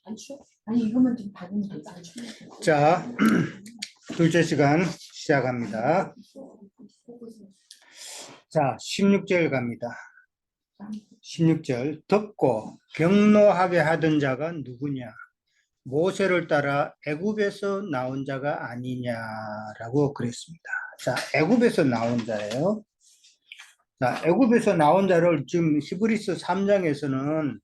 안 추워? 아니 이거만 좀 받으면 되지. 안 추워. 자, 둘째 시간 시작합니다. 자, 16절 갑니다. 16절. 듣고 경노하게 하던 자가 누구냐? 모세를 따라 애굽에서 나온 자가 아니냐라고 그랬습니다. 자, 애굽에서 나온 자예요. 자, 애굽에서 나온 자를 지금 히브리서 3장에서는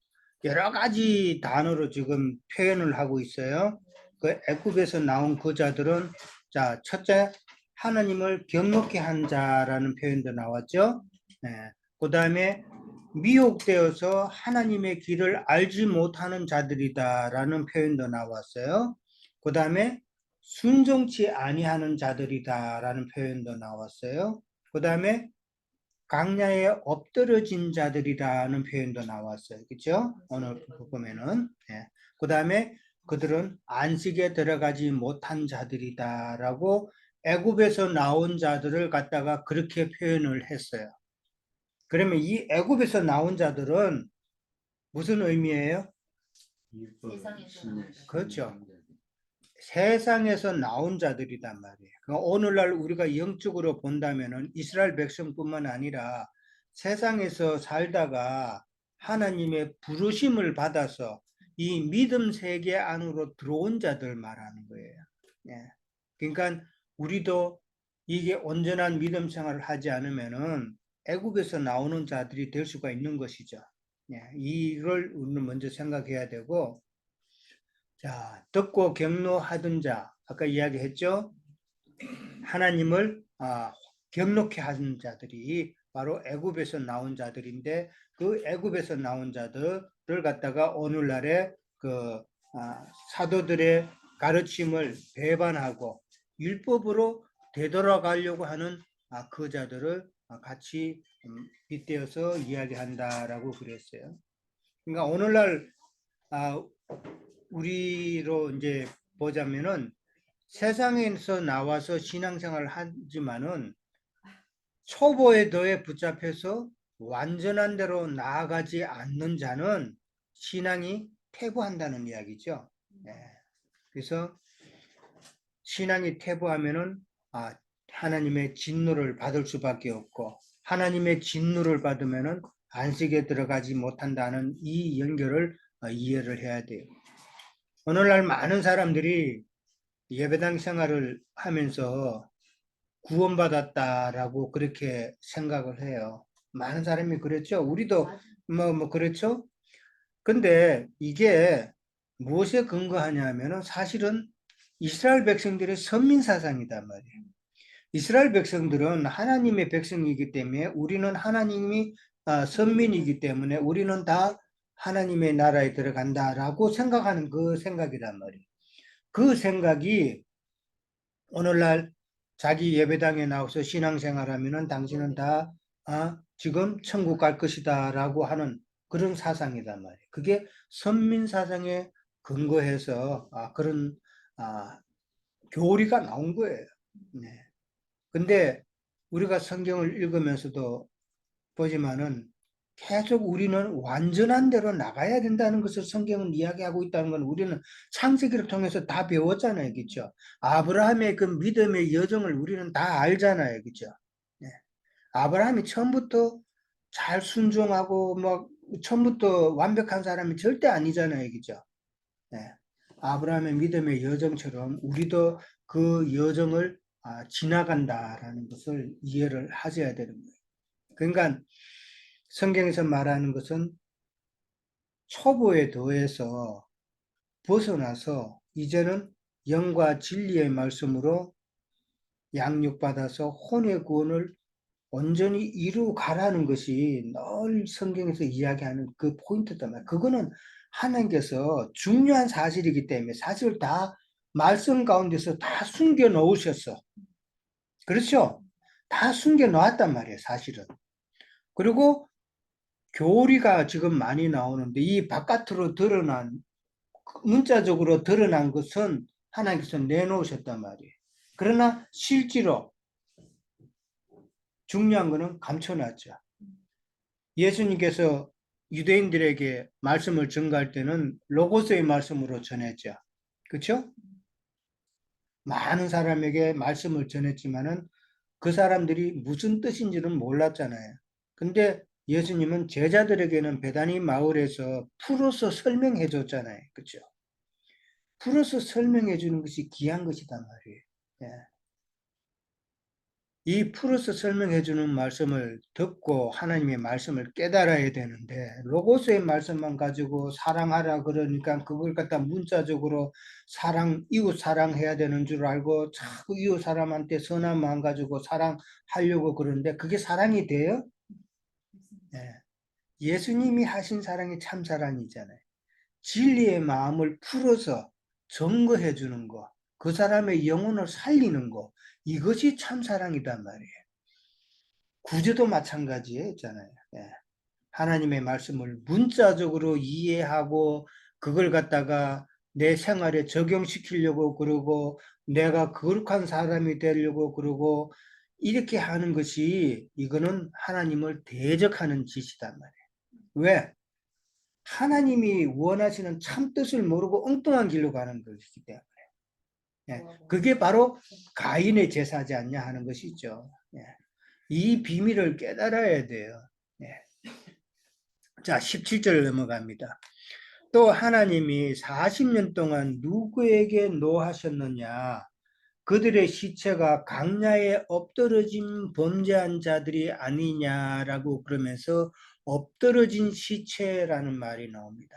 여러 가지 단어로 지금 표현을 하고 있어요. 그 애굽에서 나온 그 자들은, 자, 첫째, 하나님을 경노케 한 자라는 표현도 나왔죠. 네. 그 다음에 미혹되어서 하나님의 길을 알지 못하는 자들이다라는 표현도 나왔어요. 그 다음에 순종치 아니하는 자들이다라는 표현도 나왔어요. 그 다음에 강야에 엎드러진 자들이라는 표현도 나왔어요. 그렇죠? 오늘 보면은. 네. 그 다음에 그들은 안식에 들어가지 못한 자들이다라고 애굽에서 나온 자들을 갖다가 그렇게 표현을 했어요. 그러면 이 애굽에서 나온 자들은 무슨 의미예요? 그렇죠. 세상에서 나온 자들이단 말이에요. 그러니까 오늘날 우리가 영적으로 본다면은 이스라엘 백성뿐만 아니라 세상에서 살다가 하나님의 부르심을 받아서 이 믿음 세계 안으로 들어온 자들 말하는 거예요. 예. 그러니까 우리도 이게 온전한 믿음 생활을 하지 않으면은 애굽에서 나오는 자들이 될 수가 있는 것이죠. 예. 이걸 우리는 먼저 생각해야 되고, 자, 듣고 경노하던 자, 아까 이야기했죠? 하나님을 경노케 하는 자들이 바로 애굽에서 나온 자들인데, 그 애굽에서 나온 자들을 갖다가 오늘날에 그 사도들의 가르침을 배반하고 율법으로 되돌아가려고 하는 그 자들을 같이 빗대어서 이야기한다라고 그랬어요. 그러니까 오늘날 우리로 이제 보자면은 세상에서 나와서 신앙생활을 하지만은 초보에 더해 붙잡혀서 완전한 대로 나아가지 않는 자는 신앙이 퇴보한다는 이야기죠. 네. 그래서 신앙이 퇴보하면은 하나님의 진노를 받을 수밖에 없고, 하나님의 진노를 받으면은 안식에 들어가지 못한다는 이 연결을 이해를 해야 돼요. 오늘날 많은 사람들이 예배당 생활을 하면서 구원받았다라고 그렇게 생각을 해요. 많은 사람이 그랬죠. 우리도 그렇죠. 근데 이게 무엇에 근거하냐면은 사실은 이스라엘 백성들의 선민 사상이단 말이에요. 이스라엘 백성들은 하나님의 백성이기 때문에, 우리는 하나님이 선민이기 때문에 우리는 다 하나님의 나라에 들어간다라고 생각하는 그 생각이란 말이에요. 그 생각이 오늘날 자기 예배당에 나와서 신앙생활하면은 당신은 다 지금 천국 갈 것이다 라고 하는 그런 사상이단 말이에요. 그게 선민 사상에 근거해서 그런 교리가 나온 거예요. 네. 근데 우리가 성경을 읽으면서도 보지만은 계속 우리는 완전한 대로 나가야 된다는 것을 성경은 이야기하고 있다는 건 우리는 창세기를 통해서 다 배웠잖아요. 그렇죠? 아브라함의 그 믿음의 여정을 우리는 다 알잖아요. 그렇죠? 네. 아브라함이 처음부터 잘 순종하고 처음부터 완벽한 사람이 절대 아니잖아요. 그렇죠? 네. 아브라함의 믿음의 여정처럼 우리도 그 여정을 지나간다라는 것을 이해를 하셔야 되는 거예요. 그러니까 성경에서 말하는 것은 초보에 더해서 벗어나서 이제는 영과 진리의 말씀으로 양육받아서 혼의 구원을 온전히 이루가라는 것이 늘 성경에서 이야기하는 그 포인트단 말이에요. 그거는 하나님께서 중요한 사실이기 때문에 사실 다 말씀 가운데서 다 숨겨 놓으셨어. 그렇죠? 다 숨겨 놓았단 말이에요, 사실은. 그리고 교리가 지금 많이 나오는데 이 바깥으로 드러난, 문자적으로 드러난 것은 하나님께서 내놓으셨단 말이에요. 그러나 실제로 중요한 것은 감춰놨죠. 예수님께서 유대인들에게 말씀을 전가할 때는 로고스의 말씀으로 전했죠. 그렇죠? 많은 사람에게 말씀을 전했지만은 그 사람들이 무슨 뜻인지는 몰랐잖아요. 근데 예수님은 제자들에게는 베다니 마을에서 풀어서 설명해 줬잖아요. 그렇죠? 풀어서 설명해 주는 것이 귀한 것이단 말이에요. 예. 이 풀어서 설명해 주는 말씀을 듣고 하나님의 말씀을 깨달아야 되는데 로고스의 말씀만 가지고 사랑하라 그러니까 그걸 갖다 문자적으로 이웃 사랑해야 되는 줄 알고 자꾸 이웃 사람한테 선한 마음 가지고 사랑하려고 그러는데 그게 사랑이 돼요? 예. 예수님이 하신 사랑이 참 사랑이잖아요. 진리의 마음을 풀어서 증거해 주는 거, 그 사람의 영혼을 살리는 거, 이것이 참 사랑이단 말이에요. 구제도 마찬가지에 있잖아요. 예. 하나님의 말씀을 문자적으로 이해하고 그걸 갖다가 내 생활에 적용시키려고 그러고 내가 거룩한 사람이 되려고 그러고 이렇게 하는 것이 이거는 하나님을 대적하는 짓이단 말이에요. 왜? 하나님이 원하시는 참 뜻을 모르고 엉뚱한 길로 가는 것이기 때문에. 예. 그게 바로 가인의 제사지 않냐 하는 것이죠. 예. 이 비밀을 깨달아야 돼요. 예. 자, 17절 넘어갑니다. 또 하나님이 40년 동안 누구에게 노하셨느냐? 그들의 시체가 강야에 엎드러진 범죄한 자들이 아니냐라고 그러면서 엎드러진 시체라는 말이 나옵니다.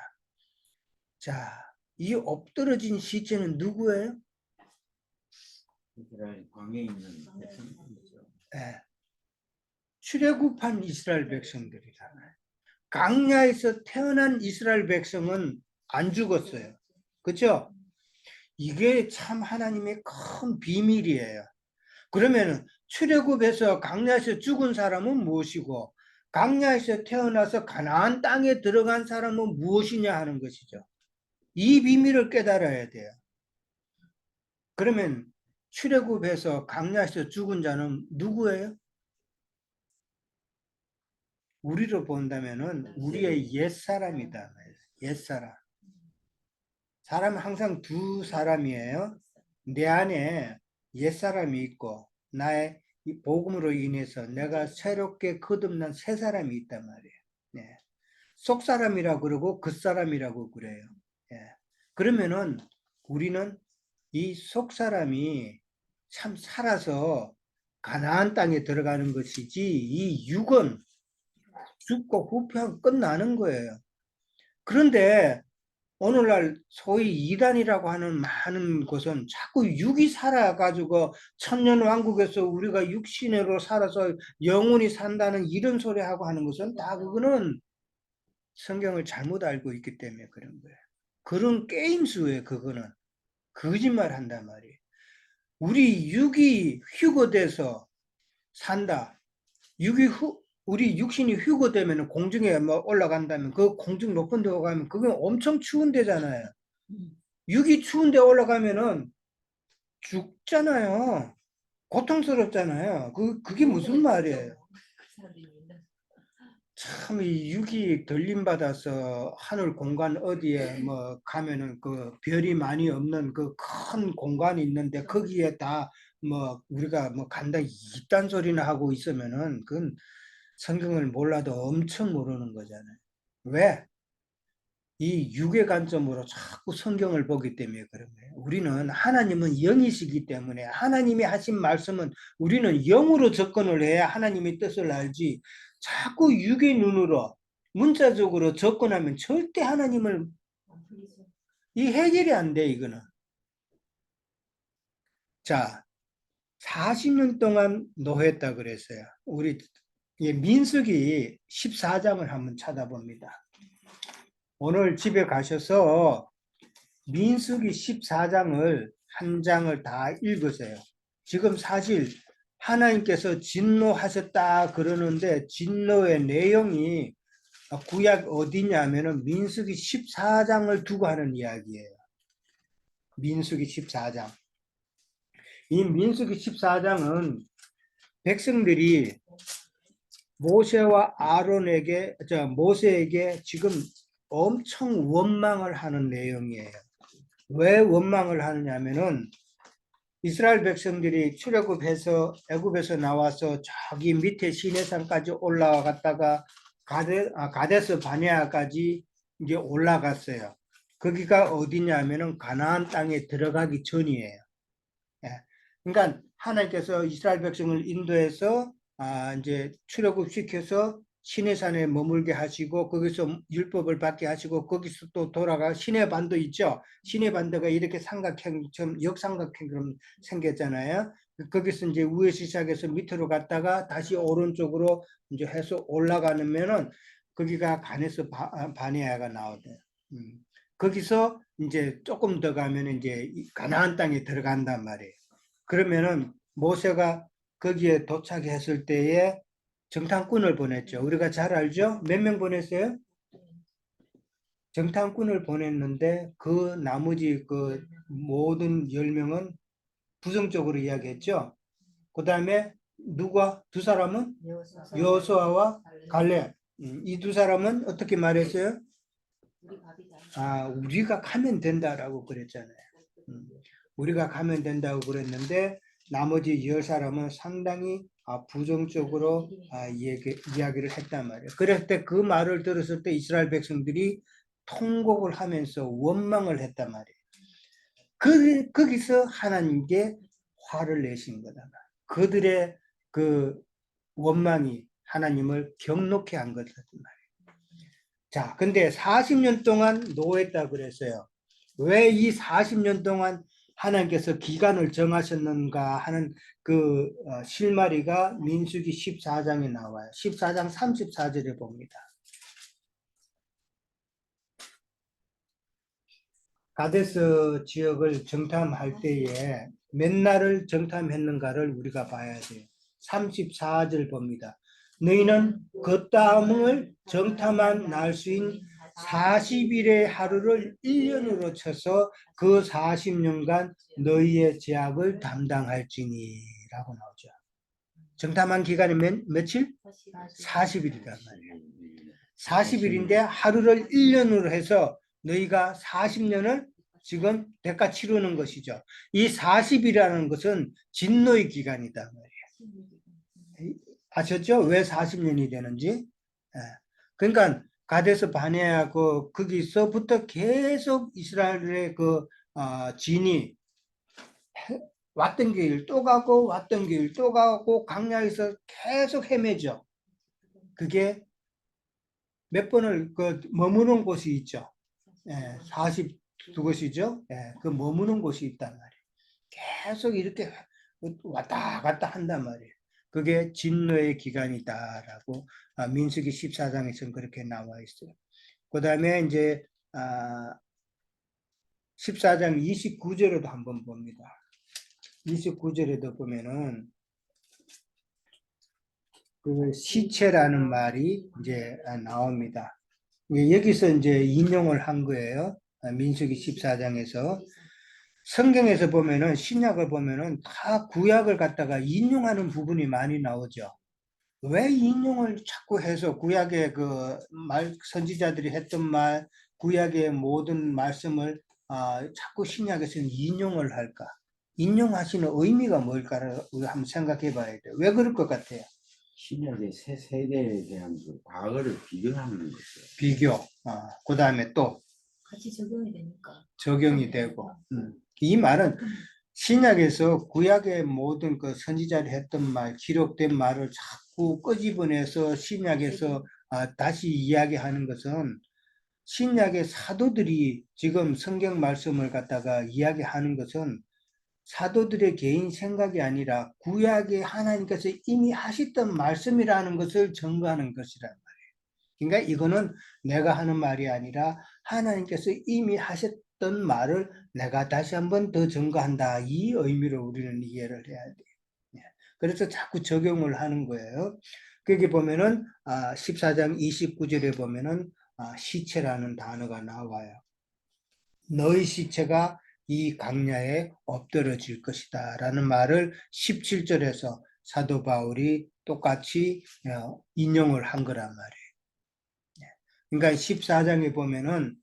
자, 이 엎드러진 시체는 누구예요? 이스라엘 광야에 있는 백성들이죠. 네. 출애굽한 이스라엘 백성들이잖아요. 강야에서 태어난 이스라엘 백성은 안 죽었어요. 그렇죠? 이게 참 하나님의 큰 비밀이에요. 그러면 출애굽에서 강야에서 죽은 사람은 무엇이고 강야에서 태어나서 가나안 땅에 들어간 사람은 무엇이냐 하는 것이죠. 이 비밀을 깨달아야 돼요. 그러면 출애굽에서 강야에서 죽은 자는 누구예요? 우리로 본다면은 우리의 옛사람이다. 옛사람. 사람은 항상 두 사람이에요. 내 안에 옛사람이 있고 나의 이 복음으로 인해서 내가 새롭게 거듭난 새 사람이 있단 말이에요. 네. 속사람이라고 그러고 겉사람이라고 그래요. 예. 그러면은 우리는 이 속사람이 참 살아서 가나안 땅에 들어가는 것이지 이 육은 죽고 후패하고 끝나는 거예요. 그런데 오늘날 소위 이단이라고 하는 많은 곳은 자꾸 육이 살아가지고 천년왕국에서 우리가 육신으로 살아서 영원히 산다는 이런 소리 하고 하는 것은 다 그거는 성경을 잘못 알고 있기 때문에 그런 거예요. 그런 게임수에 그거는 거짓말 한단 말이에요. 우리 육이 휴거돼서 산다. 우리 육신이 휴거되면 공중에 뭐 올라간다면 그 공중 높은 데 가면 그게 엄청 추운 데잖아요. 육이 추운 데 올라가면은 죽잖아요. 고통스럽잖아요. 그게 무슨 말이에요? 참, 이 육이 들림받아서 하늘 공간 어디에 뭐 가면은 그 별이 많이 없는 그 큰 공간이 있는데 거기에 다 뭐 우리가 뭐 간다 이딴 소리나 하고 있으면은 그건 성경을 몰라도 엄청 모르는 거잖아요. 왜? 이 육의 관점으로 자꾸 성경을 보기 때문에 그런 거예요. 우리는 하나님은 영이시기 때문에 하나님이 하신 말씀은 우리는 영으로 접근을 해야 하나님의 뜻을 알지 자꾸 육의 눈으로 문자적으로 접근하면 절대 하나님을 이 해결이 안 돼, 이거는. 자, 40년 동안 노했다 그랬어요. 우리 민수기 14장을 한번 찾아봅니다. 오늘 집에 가셔서 민수기 14장을 한 장을 다 읽으세요. 지금 사실 하나님께서 진노하셨다 그러는데 진노의 내용이 구약 어디냐면은 민수기 14장을 두고 하는 이야기예요. 민수기 14장. 이 민수기 14장은 백성들이 모세와 아론에게, 모세에게 지금 엄청 원망을 하는 내용이에요. 왜 원망을 하느냐면은 이스라엘 백성들이 출애굽해서 애굽에서 나와서 저기 밑에 시내산까지 올라갔다가 가데스 바네아까지 이제 올라갔어요. 거기가 어디냐면은 가나안 땅에 들어가기 전이에요. 예. 그러니까 하나님께서 이스라엘 백성을 인도해서 이제 출애굽시켜서 시내산에 머물게 하시고 거기서 율법을 받게 하시고 거기서 또 돌아가 시내반도 있죠. 시내반도가 이렇게 삼각형처럼 역삼각형처럼 생겼잖아요. 거기서 이제 위에서 시작해서 밑으로 갔다가 다시 오른쪽으로 이제 해서 올라가면은 거기가 가네스 바네아가 나오대요. 거기서 이제 조금 더 가면 이제 가나안 땅에 들어간단 말이에요. 그러면은 모세가 거기에 도착했을 때에 정탐꾼을 보냈죠. 우리가 잘 알죠? 몇 명 보냈어요? 정탐꾼을 보냈는데 그 나머지 그 모든 10명은 부정적으로 이야기했죠. 그 다음에 누가 두 사람은 여호수아와 갈렙. 이 두 사람은 어떻게 말했어요? 우리가 가면 된다라고 그랬잖아요. 우리가 가면 된다고 그랬는데 나머지 10사람은 상당히 부정적으로 이야기를 했단 말이에요. 그랬을 때 그 말을 들었을 때 이스라엘 백성들이 통곡을 하면서 원망을 했단 말이에요. 거기서 하나님께 화를 내신 거다. 그들의 그 원망이 하나님을 경록해 한 거다 말이에요. 자, 근데 40년 동안 노했다 그랬어요. 왜 이 40년 동안 하나님께서 기간을 정하셨는가 하는 그 실마리가 민수기 14장에 나와요. 14장 34절에 봅니다. 가데스 지역을 정탐할 때에 몇 날을 정탐했는가를 우리가 봐야 돼요. 34절 봅니다. 너희는 그 땅을 정탐한 날 수인 40일의 하루를 1년으로 쳐서 그 40년간 너희의 제약을 담당할지니 라고 나오죠. 정탐한 기간이 며칠? 40일이란 말이에요. 40일인데 하루를 1년으로 해서 너희가 40년을 지금 대가 치르는 것이죠. 이 40이라는 것은 진노의 기간이다 말이에요. 아셨죠? 왜 40년이 되는지? 그러니까 가데스 바네아 거기서부터 계속 이스라엘의 진이 왔던 길 또 가고 왔던 길 또 가고 광야에서 계속 헤매죠. 그게 몇 번을 머무는 곳이 있죠. 42곳이죠. 그 머무는 곳이 있단 말이에요. 계속 이렇게 왔다 갔다 한단 말이에요. 그게 진노의 기간이다라고 민수기 14장에서는 그렇게 나와 있어요. 그 다음에 이제 14장 29절에도 한번 봅니다. 29절에도 보면은 그 시체라는 말이 이제 나옵니다. 여기서 이제 인용을 한 거예요. 민수기 14장에서. 성경에서 보면은 신약을 보면은 다 구약을 갖다가 인용하는 부분이 많이 나오죠. 왜 인용을 자꾸 해서 구약의 선지자들이 했던 말, 구약의 모든 말씀을 자꾸 신약에서는 인용을 할까? 인용하시는 의미가 뭘까를 우리가 한번 생각해 봐야 돼요. 왜 그럴 것 같아요? 신약의 새 세대에 대한 그 과거를 비교하는 거죠. 비교. 그 다음에 또 같이 적용이 되니까. 적용이 되고. 이 말은 신약에서 구약의 모든 그 선지자들이 했던 말, 기록된 말을 자꾸 끄집어내서 신약에서 다시 이야기하는 것은 신약의 사도들이 지금 성경 말씀을 갖다가 이야기하는 것은 사도들의 개인 생각이 아니라 구약의 하나님께서 이미 하셨던 말씀이라는 것을 증거하는 것이란 말이에요. 그러니까 이거는 내가 하는 말이 아니라 하나님께서 이미 하셨던 말을 내가 다시 한번 더 증거한다. 이 의미로 우리는 이해를 해야 돼요. 그래서 자꾸 적용을 하는 거예요. 거기 보면은 14장 29절에 보면은 시체라는 단어가 나와요. 너희 시체가 이 광야에 엎드러질 것이다 라는 말을 17절에서 사도 바울이 똑같이 인용을 한 거란 말이에요. 그러니까 14장에 보면은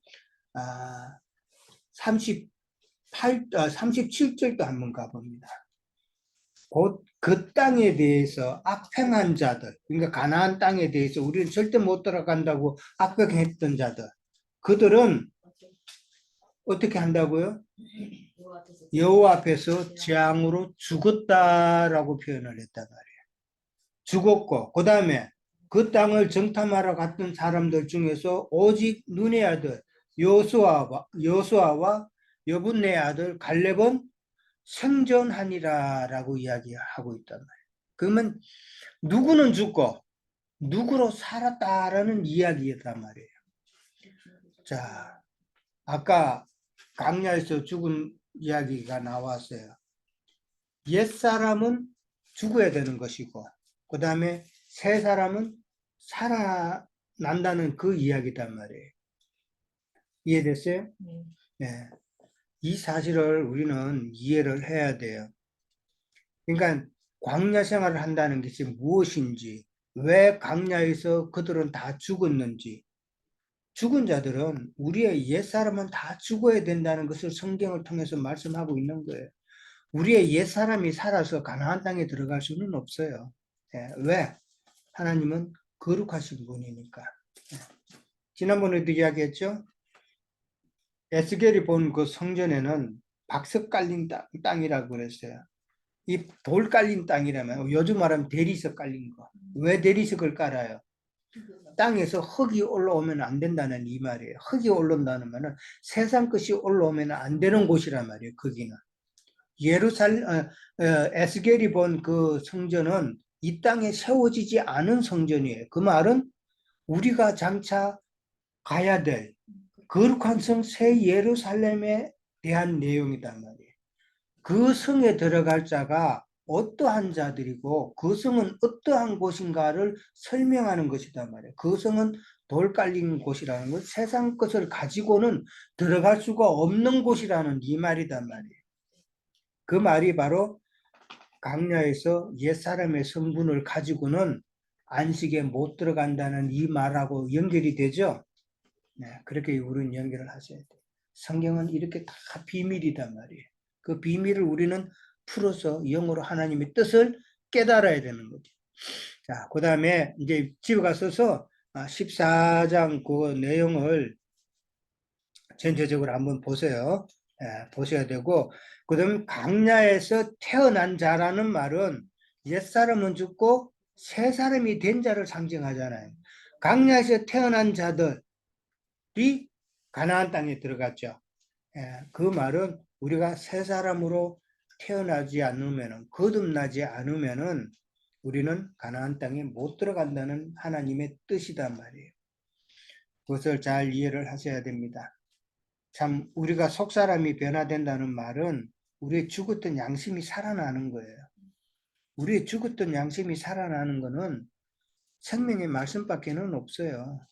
37절도 한번 가봅니다. 곧 그 땅에 대해서 악행한 자들, 그러니까 가나안 땅에 대해서 우리는 절대 못 들어간다고 악행했던 자들, 그들은 어떻게 한다고요? 여호와 앞에서 재앙으로 죽었다라고 표현을 했단 말이에요. 죽었고, 그 다음에 그 땅을 정탐하러 갔던 사람들 중에서 오직 눈의 아들 여호수아와 여분의 아들 갈렙은 생존하니라라고 이야기하고 있단 말이에요. 그러면 누구는 죽고 누구로 살았다라는 이야기란 말이에요. 자, 아까 강야에서 죽은 이야기가 나왔어요. 옛사람은 죽어야 되는 것이고 그 다음에 새 사람은 살아난다는 그 이야기단 말이에요. 이해됐어요? 네. 이 사실을 우리는 이해를 해야 돼요. 그러니까 광야 생활을 한다는 것이 무엇인지, 왜 광야에서 그들은 다 죽었는지, 죽은 자들은 우리의 옛사람은 다 죽어야 된다는 것을 성경을 통해서 말씀하고 있는 거예요. 우리의 옛사람이 살아서 가나안 땅에 들어갈 수는 없어요. 왜? 하나님은 거룩하신 분이니까. 지난번에도 이야기했죠? 에스겔이 본 그 성전에는 박석 깔린 땅이라고 그랬어요. 이 돌 깔린 땅이라면 요즘 말하면 대리석 깔린 거. 왜 대리석을 깔아요? 땅에서 흙이 올라오면 안 된다는 이 말이에요. 흙이 올라온다는 말은 세상 것이 올라오면 안 되는 곳이란 말이에요. 거기는. 에스겔이 본 그 성전은 이 땅에 세워지지 않은 성전이에요. 그 말은 우리가 장차 가야 될 거룩한 성 새 예루살렘에 대한 내용이란 말이에요. 그 성에 들어갈 자가 어떠한 자들이고 그 성은 어떠한 곳인가를 설명하는 것이단 말이에요. 그 성은 돌 깔린 곳이라는 것, 세상 것을 가지고는 들어갈 수가 없는 곳이라는 이 말이단 말이에요. 그 말이 바로 강야에서 옛사람의 성분을 가지고는 안식에 못 들어간다는 이 말하고 연결이 되죠. 네, 그렇게 우리는 연결을 하셔야 돼요. 성경은 이렇게 다 비밀이단 말이에요. 그 비밀을 우리는 풀어서 영어로 하나님의 뜻을 깨달아야 되는 거죠. 자, 그 다음에 이제 집에 가서서 14장 그 내용을 전체적으로 한번 보세요. 보셔야 되고, 그 다음에 강야에서 태어난 자라는 말은 옛사람은 죽고 새 사람이 된 자를 상징하잖아요. 강야에서 태어난 자들이 가나안 땅에 들어갔죠. 그 말은 우리가 새 사람으로 태어나지 않으면은, 거듭나지 않으면은 우리는 가나안 땅에 못 들어간다는 하나님의 뜻이단 말이에요. 그것을 잘 이해를 하셔야 됩니다. 참 우리가 속사람이 변화된다는 말은 우리의 죽었던 양심이 살아나는 거예요. 우리의 죽었던 양심이 살아나는 것은 생명의 말씀밖에는 없어요.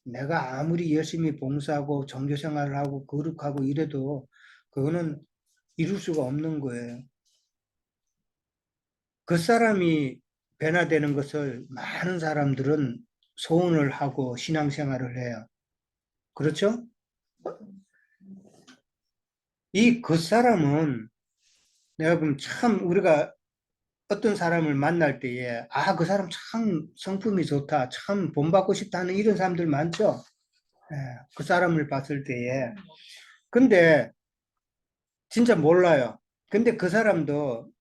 내가 아무리 열심히 봉사하고 종교생활을 하고 거룩하고 이래도 그거는 이룰 수가 없는 거예요. 그 사람이 변화되는 것을 많은 사람들은 소원을 하고 신앙생활을 해요. 그렇죠? 이 그 사람은 내가 보면 참 우리가 어떤 사람을 만날 때에 그 사람 참 성품이 좋다, 참 본받고 싶다 하는 이런 사람들 많죠? 그 사람을 봤을 때에. 근데 진짜 몰라요. 근데 그 사람도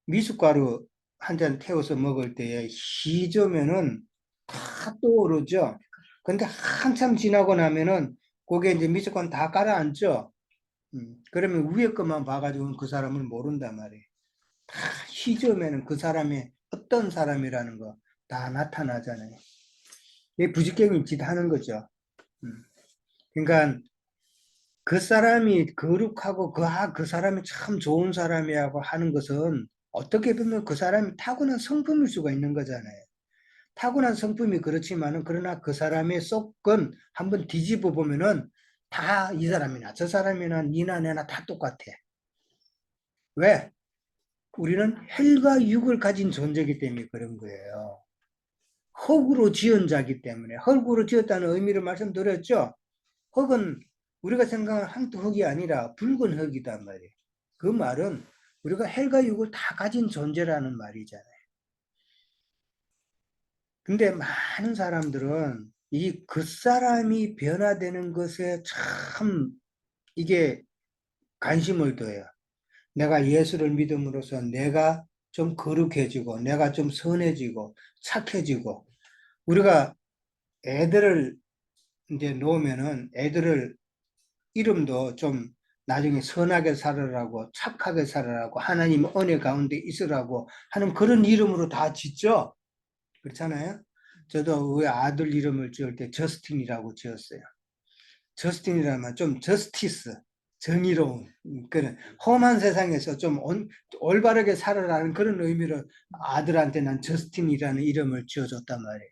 미숫가루 한 잔 태워서 먹을 때에 희저면은 다 떠오르죠. 근데 한참 지나고 나면은 거기에 이제 미숫가루 다 가라앉죠. 그러면 위에 것만 봐가지고 그 사람을 모른단 말이에요. 다 희저면은 그 사람이 어떤 사람이라는 거 다 나타나잖아요. 이게 부지깽이 짓 하는 거죠. 그러니까 그 사람이 거룩하고 그 사람이 참 좋은 사람이라고 하는 것은 어떻게 보면 그 사람이 타고난 성품일 수가 있는 거잖아요. 타고난 성품이 그렇지만은 그러나 그 사람의 속은 한번 뒤집어 보면은 다 이 사람이나 저 사람이나 니나 내나 다 똑같아. 왜? 우리는 헬과 육을 가진 존재이기 때문에 그런 거예요. 흙으로 지은 자기 때문에. 흙으로 지었다는 의미를 말씀드렸죠. 흙은 우리가 생각하는 황토 흙이 아니라 붉은 흙이단 말이에요. 그 말은 우리가 헬과 육을 다 가진 존재라는 말이잖아요. 근데 많은 사람들은 이 그 사람이 변화되는 것에 참 이게 관심을 둬요. 내가 예수를 믿음으로써 내가 좀 거룩해지고 내가 좀 선해지고 착해지고 우리가 애들을 이제 놓으면은 애들을 이름도 좀 나중에 선하게 살아라고 착하게 살아라고 하나님 은혜 가운데 있으라고 하는 그런 이름으로 다 짓죠. 그렇잖아요. 저도 우리 아들 이름을 지을 때 저스틴이라고 지었어요. 저스틴이라면 좀 저스티스, 정의로운 그런 험한 세상에서 좀 올바르게 살아라는 그런 의미로 아들한테 난 저스틴이라는 이름을 지어줬단 말이에요.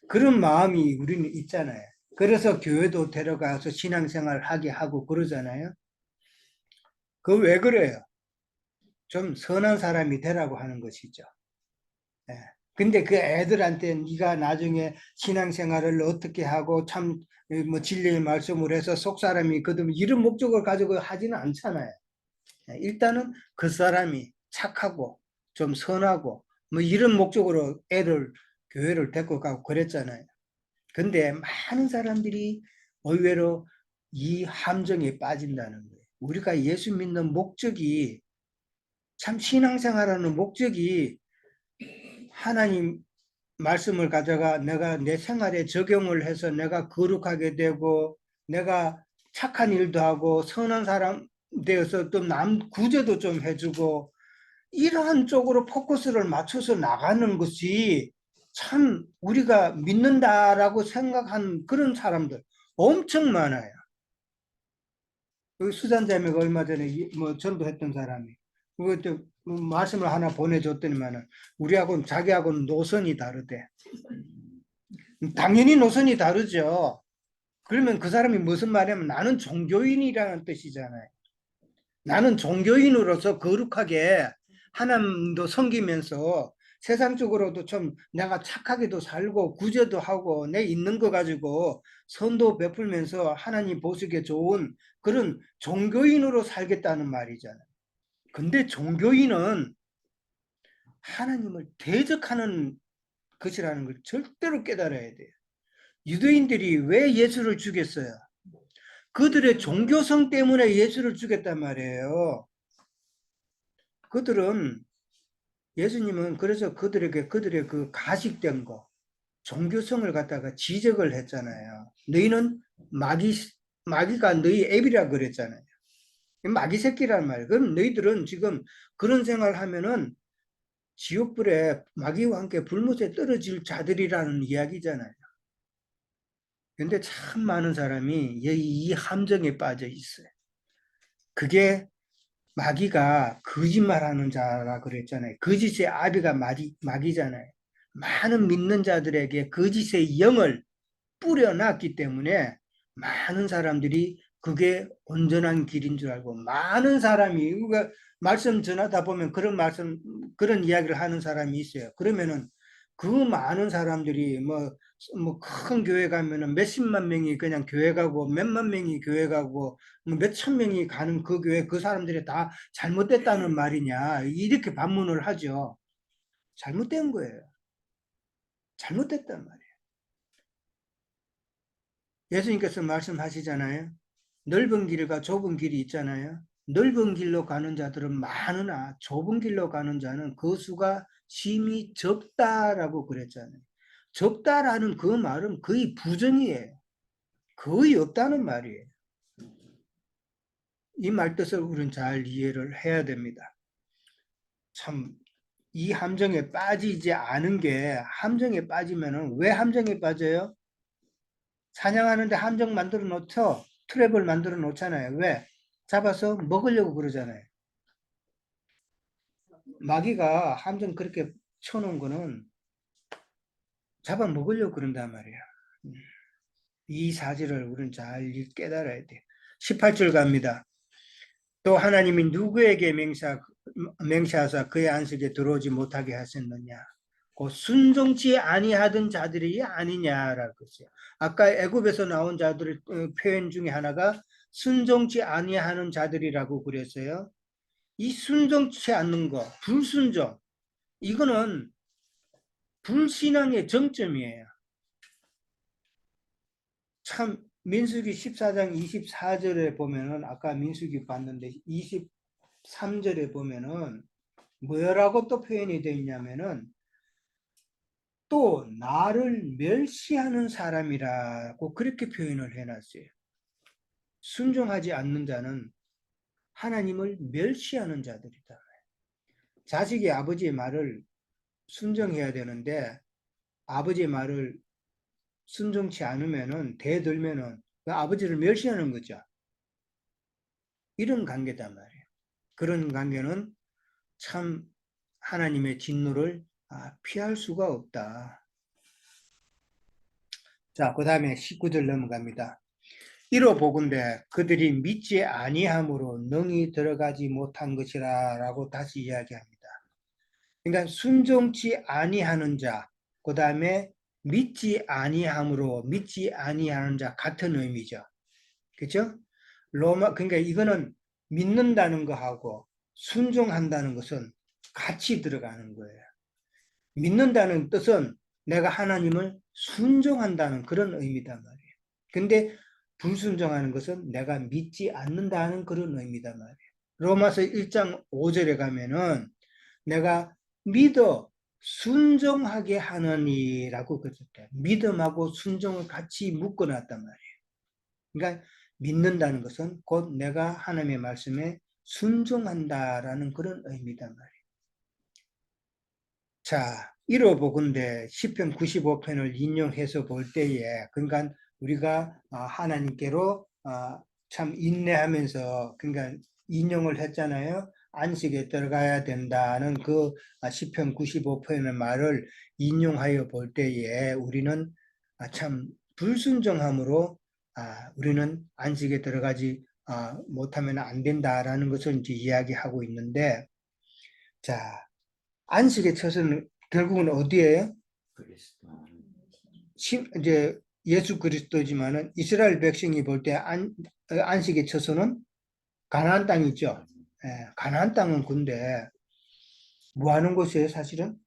그런 마음이 우리는 있잖아요. 그래서 교회도 데려가서 신앙생활 하게 하고 그러잖아요. 그 왜 그래요? 좀 선한 사람이 되라고 하는 것이죠. 예. 근데 그 애들한테 네가 나중에 신앙생활을 어떻게 하고 참 뭐 진리의 말씀을 해서 속 사람이 거듭 이런 목적을 가지고 하지는 않잖아요. 예. 일단은 그 사람이 착하고 좀 선하고 뭐 이런 목적으로 애를 교회를 데리고 가고 그랬잖아요. 근데 많은 사람들이 의외로 이 함정에 빠진다는 거예요. 우리가 예수 믿는 목적이 참 신앙생활하는 목적이 하나님 말씀을 가져가 내가 내 생활에 적용을 해서 내가 거룩하게 되고 내가 착한 일도 하고 선한 사람 되어서 또 남 구제도 좀 해주고 이러한 쪽으로 포커스를 맞춰서 나가는 것이 참 우리가 믿는다라고 생각한 그런 사람들 엄청 많아요. 여기 수잔자매가 얼마 전에 뭐 전도했던 사람이 그것도 말씀을 하나 보내줬더니만은 우리하고는 자기하고는 노선이 다르대. 당연히 노선이 다르죠. 그러면 그 사람이 무슨 말이냐면 나는 종교인이라는 뜻이잖아요. 나는 종교인으로서 거룩하게 하나님도 섬기면서 세상적으로도 좀 내가 착하게도 살고 구제도 하고 내 있는 거 가지고 선도 베풀면서 하나님 보시기에 좋은 그런 종교인으로 살겠다는 말이잖아요. 근데 종교인은 하나님을 대적하는 것이라는 걸 절대로 깨달아야 돼요. 유대인들이 왜 예수를 죽였어요? 그들의 종교성 때문에 예수를 죽였단 말이에요. 그들은 예수님은 그래서 그들에게 그들의 그 가식된 거, 종교성을 갖다가 지적을 했잖아요. 너희는 마귀가 너희 애비라 그랬잖아요. 마귀 새끼란 말이에요. 그럼 너희들은 지금 그런 생활을 하면은 지옥불에 마귀와 함께 불못에 떨어질 자들이라는 이야기잖아요. 근데 참 많은 사람이 이 함정에 빠져 있어요. 그게 마귀가 거짓말하는 자라 그랬잖아요. 거짓의 아비가 마귀잖아요. 많은 믿는 자들에게 거짓의 영을 뿌려놨기 때문에 많은 사람들이 그게 온전한 길인 줄 알고 많은 사람이 우리가 말씀 전하다 보면 그런 말씀 그런 이야기를 하는 사람이 있어요. 그러면은 그 많은 사람들이 뭐 큰 교회 가면은 몇십만 명이 그냥 교회 가고 몇만 명이 교회 가고 뭐 몇천 명이 가는 그 교회 그 사람들이 다 잘못됐다는 말이냐 이렇게 반문을 하죠. 잘못된 거예요. 잘못됐단 말이에요. 예수님께서 말씀하시잖아요. 넓은 길과 좁은 길이 있잖아요. 넓은 길로 가는 자들은 많으나 좁은 길로 가는 자는 그 수가 심히 적다라고 그랬잖아요. 적다라는 그 말은 거의 부정이에요. 거의 없다는 말이에요. 이 말 뜻을 우리는 잘 이해를 해야 됩니다. 참, 이 함정에 빠지지 않은 게 함정에 빠지면은 왜 함정에 빠져요? 사냥하는데 함정 만들어 놓죠? 트랩을 만들어 놓잖아요. 왜? 잡아서 먹으려고 그러잖아요. 마귀가 함정 그렇게 쳐놓은 거는 잡아 먹으려고 그런단 말이야. 이 사실을 우리는 잘 깨달아야 돼. 18절 갑니다. 또 하나님이 누구에게 맹세하사 그의 안식에 들어오지 못하게 하셨느냐. 그 순종치 아니하던 자들이 아니냐라고 했어요. 아까 애굽에서 나온 자들 표현 중에 하나가 순종치 아니하는 자들이라고 그랬어요. 이 순종치 않는 거, 불순종, 이거는 불신앙의 정점이에요. 참 민수기 14장 24절에 보면은 아까 민수기 봤는데 23절에 보면은 뭐라고 또 표현이 되어 있냐면은 또 나를 멸시하는 사람이라고 그렇게 표현을 해놨어요. 순종하지 않는 자는 하나님을 멸시하는 자들이다. 자식이 아버지의 말을 순종해야 되는데 아버지의 말을 순종치 않으면은 대들면은 그 아버지를 멸시하는 거죠. 이런 관계단 말이에요. 그런 관계는 참 하나님의 진노를 피할 수가 없다. 자, 그 다음에 19절 넘어갑니다. 이로 보건대 그들이 믿지 아니함으로 능히 들어가지 못한 것이라 라고 다시 이야기합니다. 그러니까 순종치 아니하는 자, 그 다음에 믿지 아니함으로 믿지 아니하는 자 같은 의미죠. 그렇죠? 그러니까 이거는 믿는다는 거하고 순종한다는 것은 같이 들어가는 거예요. 믿는다는 뜻은 내가 하나님을 순종한다는 그런 의미단 말이에요. 근데 불순종하는 것은 내가 믿지 않는다는 그런 의미단 말이에요. 로마서 1장 5절에 가면은 내가 믿어 순종하게 하느니라고 그랬대요. 믿음하고 순종을 같이 묶어놨단 말이에요. 그러니까 믿는다는 것은 곧 내가 하나님의 말씀에 순종한다라는 그런 의미단 말이에요. 자, 이로보건대 시편 95편을 인용해서 볼 때에 그러니까 우리가 하나님께로 참 인내하면서 그러니까 인용을 했잖아요. 안식에 들어가야 된다는 그 시편 95편의 말을 인용하여 볼 때에 우리는 참 불순종함으로 우리는 안식에 들어가지 못하면 안 된다라는 것을 이제 이야기하고 있는데, 자, 안식의 처소는 결국은 어디예요? 그리스도. 이제 예수 그리스도지만은 이스라엘 백성이 볼 때 안식의 처소는 가나안 땅이죠. 예, 가나안 땅은 근데 뭐 하는 곳이에요, 사실은?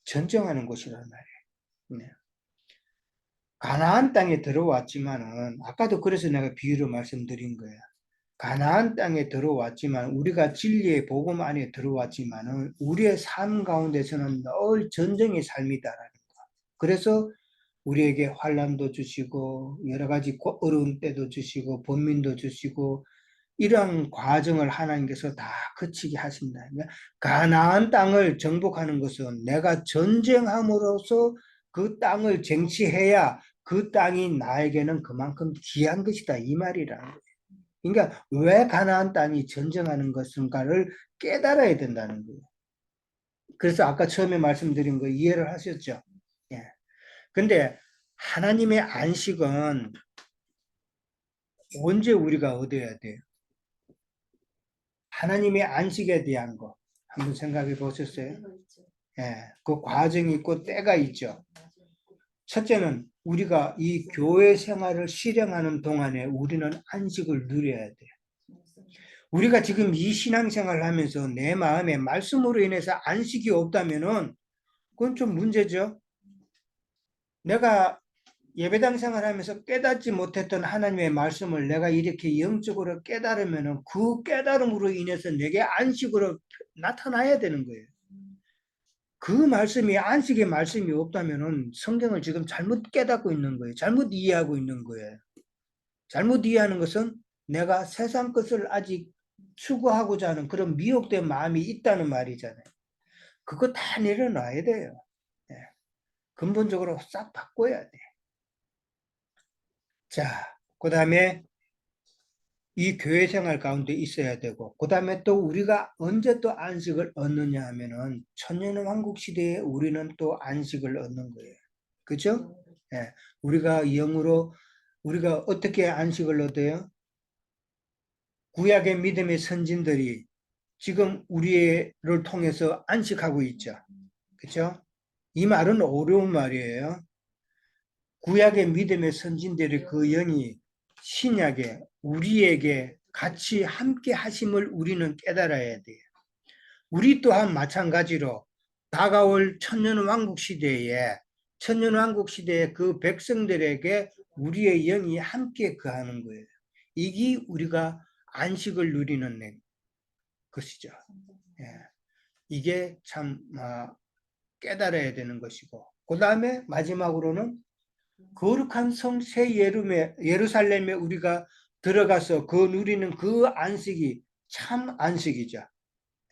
전쟁하는 곳이란 말이에요. 네. 가나안 땅에 들어왔지만은 아까도 그래서 내가 비유로 말씀드린 거예요. 가나안 땅에 들어왔지만 우리가 진리의 복음 안에 들어왔지만은 우리의 삶 가운데서는 늘 전쟁의 삶이다라는 거. 그래서 우리에게 환난도 주시고 여러 가지 어려운 때도 주시고 번민도 주시고 이러한 과정을 하나님께서 다 거치게 하신다. 가나안 땅을 정복하는 것은 내가 전쟁함으로써 그 땅을 쟁취해야 그 땅이 나에게는 그만큼 귀한 것이다 이 말이라는 거예요. 그러니까 왜 가나안 땅이 전쟁하는 것인가를 깨달아야 된다는 거예요. 그래서 아까 처음에 말씀드린 거 이해를 하셨죠? 예. 근데 하나님의 안식은 언제 우리가 얻어야 돼요? 하나님의 안식에 대한 거 한번 생각해 보셨어요? 예, 그 과정이 있고 때가 있죠. 첫째는 우리가 이 교회 생활을 실행하는 동안에 우리는 안식을 누려야 돼요. 우리가 지금 이 신앙생활을 하면서 내 마음에 말씀으로 인해서 안식이 없다면은 그건 좀 문제죠. 내가 예배당 생활하면서 깨닫지 못했던 하나님의 말씀을 내가 이렇게 영적으로 깨달으면은 그 깨달음으로 인해서 내게 안식으로 나타나야 되는 거예요. 그 말씀이 안식의 말씀이 없다면은 성경을 지금 잘못 깨닫고 있는 거예요. 잘못 이해하고 있는 거예요. 잘못 이해하는 것은 내가 세상 것을 아직 추구하고자 하는 그런 미혹된 마음이 있다는 말이잖아요. 그거 다 내려놔야 돼요. 네. 근본적으로 싹 바꿔야 돼. 자, 그 다음에 이 교회 생활 가운데 있어야 되고, 그 다음에 또 우리가 언제 또 안식을 얻느냐 하면은 천년왕국 시대에 우리는 또 안식을 얻는 거예요. 그죠? 예. 우리가 영으로, 우리가 어떻게 안식을 얻어요? 구약의 믿음의 선진들이 지금 우리를 통해서 안식하고 있죠. 그렇죠? 이 말은 어려운 말이에요. 구약의 믿음의 선진들의 그 영이 신약에 우리에게 같이 함께 하심을 우리는 깨달아야 돼요. 우리 또한 마찬가지로 다가올 천년왕국 시대에 그 백성들에게 우리의 영이 함께 거하는 거예요. 이게 우리가 안식을 누리는 것이죠. 예. 이게 참 깨달아야 되는 것이고, 그 다음에 마지막으로는 거룩한 성 새 예루살렘에 우리가 들어가서 그 누리는 그 안식이 참 안식이죠.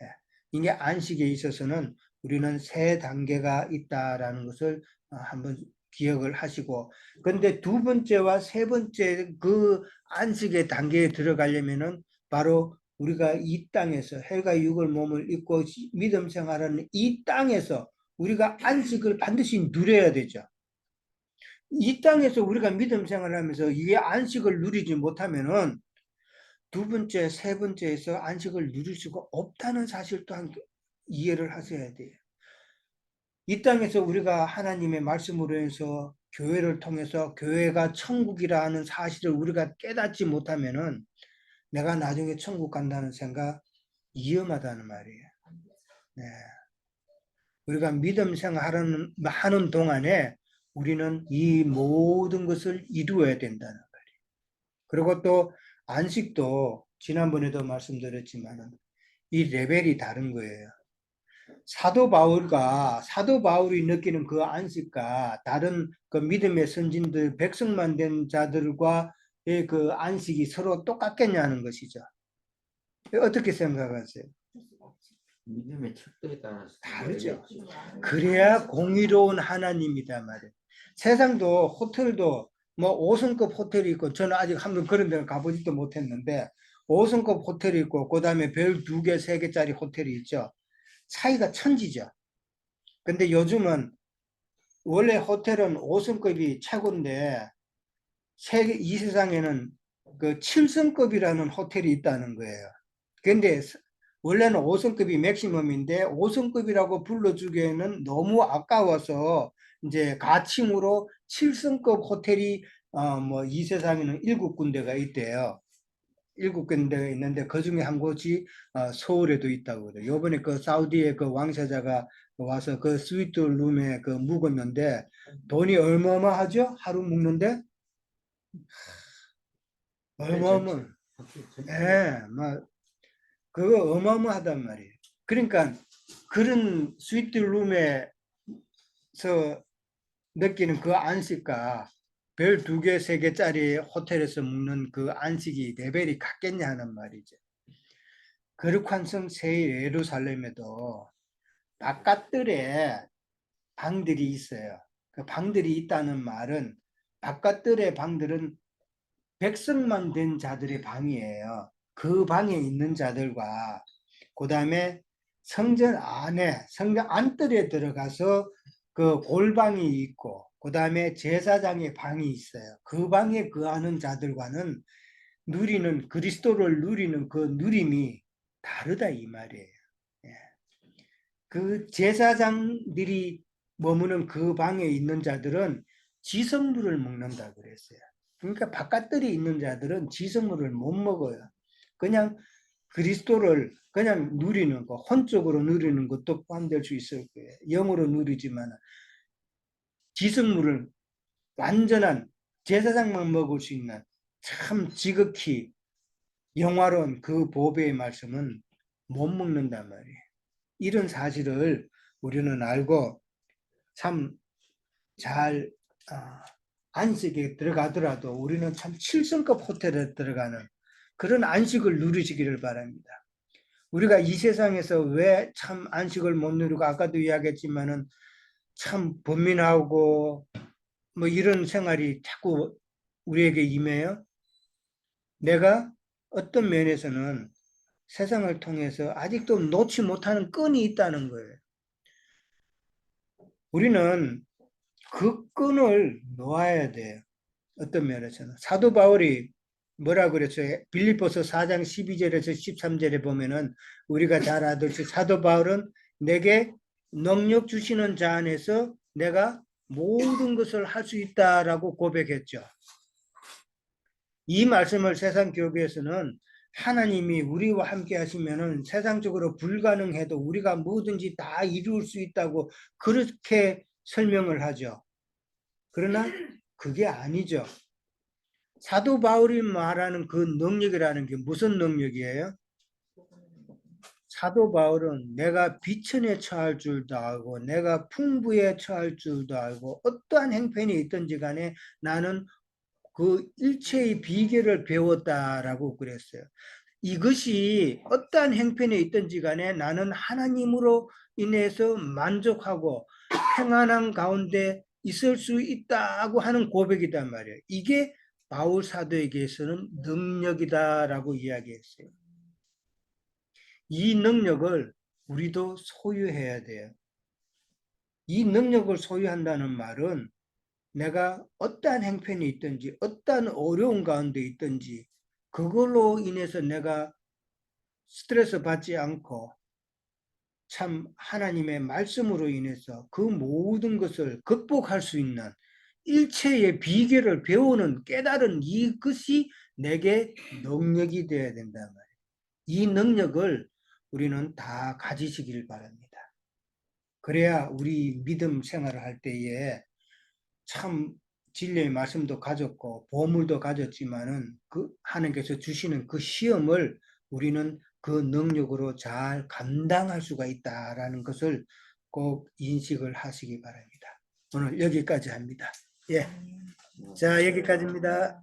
예. 이게 안식에 있어서는 우리는 세 단계가 있다라는 것을 한번 기억을 하시고, 근데 두 번째와 세 번째 그 안식의 단계에 들어가려면은 바로 우리가 이 땅에서 헬과 육을 몸을 입고 믿음 생활하는 이 땅에서 우리가 안식을 반드시 누려야 되죠. 이 땅에서 우리가 믿음 생활하면서 이게 안식을 누리지 못하면은 두 번째, 세 번째에서 안식을 누릴 수가 없다는 사실 또한 이해를 하셔야 돼요. 이 땅에서 우리가 하나님의 말씀으로 해서 교회를 통해서 교회가 천국이라 하는 사실을 우리가 깨닫지 못하면은 내가 나중에 천국 간다는 생각 위험하다는 말이에요. 네. 우리가 믿음 생활하는 동안에 우리는 이 모든 것을 이루어야 된다는 말이에요. 그리고 또 안식도 지난번에도 말씀드렸지만 이 레벨이 다른 거예요. 사도 바울이 느끼는 그 안식과 다른 그 믿음의 선진들, 백성만 된 자들과의 그 안식이 서로 똑같겠냐는 것이죠. 어떻게 생각하세요? 믿음의 척도에 따라서 다르죠. 다르겠죠. 그래야 공의로운 하나님이다 말이에요. 세상도 호텔도 뭐 5성급 호텔이 있고, 저는 아직 한번 그런 데 가보지도 못했는데 5성급 호텔이 있고 그 다음에 별 2개, 3개짜리 호텔이 있죠. 차이가 천지죠. 근데 요즘은 원래 호텔은 5성급이 최고인데 이 세상에는 그 7성급이라는 호텔이 있다는 거예요. 근데 원래는 5성급이 맥시멈인데 5성급이라고 불러주기에는 너무 아까워서 이제 가칭으로 7성급 호텔이 뭐 이 세상에는 7군데가 있대요. 7군데가 있는데 그 중에 한 곳이 서울에도 있다고 그래요. 요번에 그 사우디의 그 왕세자가 와서 그 스위트 룸에 그 묵었는데 돈이 어마어마하죠? 하루 묵는데? 어마어마. 예, 막 그거 어마어마하단 말이에요. 그러니까 그런 스위트 룸에서 느끼는 그 안식과 별 2개, 3개짜리 호텔에서 묵는 그 안식이 레벨이 같겠냐 하는 말이죠. 거룩한 성 새 예루살렘에도 바깥들에 방들이 있어요. 그 방들이 있다는 말은 바깥들의 방들은 백성만 된 자들의 방이에요. 그 방에 있는 자들과 그 다음에 성전 안뜰에 들어가서 그 골방이 있고 그 다음에 제사장의 방이 있어요. 그 방에 거하는 자들과는 그리스도를 누리는 그 누림이 다르다 이 말이에요. 예. 그 제사장들이 머무는 그 방에 있는 자들은 지성물을 먹는다 그랬어요. 그러니까 바깥들이 있는 자들은 지성물을 못 먹어요. 그냥 그리스도를 그냥 누리는 거, 혼적으로 누리는 것도 포함될 수 있을 거예요. 영으로 누리지만 지성물을 완전한 제사장만 먹을 수 있는 참 지극히 영화로운 그 보배의 말씀은 못 먹는단 말이에요. 이런 사실을 우리는 알고 참 잘 안식에 들어가더라도 우리는 참 7성급 호텔에 들어가는 그런 안식을 누리시기를 바랍니다. 우리가 이 세상에서 왜 참 안식을 못 누리고 아까도 이야기했지만은 참 번민하고 뭐 이런 생활이 자꾸 우리에게 임해요. 내가 어떤 면에서는 세상을 통해서 아직도 놓지 못하는 끈이 있다는 거예요. 우리는 그 끈을 놓아야 돼요. 어떤 면에서는. 사도 바울이 뭐라 그랬어요? 빌립보서 4장 12절에서 13절에 보면은 우리가 잘 알듯이 사도 바울은 내게 능력 주시는 자 안에서 내가 모든 것을 할 수 있다라고 고백했죠. 이 말씀을 세상 교회에서는 하나님이 우리와 함께 하시면은 세상적으로 불가능해도 우리가 뭐든지 다 이룰 수 있다고 그렇게 설명을 하죠. 그러나 그게 아니죠. 사도 바울이 말하는 그 능력이라는 게 무슨 능력이에요? 사도 바울은 내가 비천에 처할 줄도 알고 내가 풍부에 처할 줄도 알고 어떠한 행편이 있든지 간에 나는 그 일체의 비결을 배웠다라고 그랬어요. 이것이 어떠한 행편에 있든지 간에 나는 하나님으로 인해서 만족하고 평안한 가운데 있을 수 있다고 하는 고백이단 말이에요. 이게 바울 사도에게서는 능력이다라고 이야기했어요. 이 능력을 우리도 소유해야 돼요. 이 능력을 소유한다는 말은 내가 어떠한 행편이 있든지 어떠한 어려운 가운데 있든지 그걸로 인해서 내가 스트레스 받지 않고 참 하나님의 말씀으로 인해서 그 모든 것을 극복할 수 있는 일체의 비결을 배우는 깨달은 이것이 내게 능력이 되어야 된단 말이에요. 이 능력을 우리는 다 가지시길 바랍니다. 그래야 우리 믿음 생활을 할 때에 참 진리의 말씀도 가졌고 보물도 가졌지만은 그 하나님께서 주시는 그 시험을 우리는 그 능력으로 잘 감당할 수가 있다라는 것을 꼭 인식을 하시기 바랍니다. 오늘 여기까지 합니다. 예. 자, 여기까지입니다.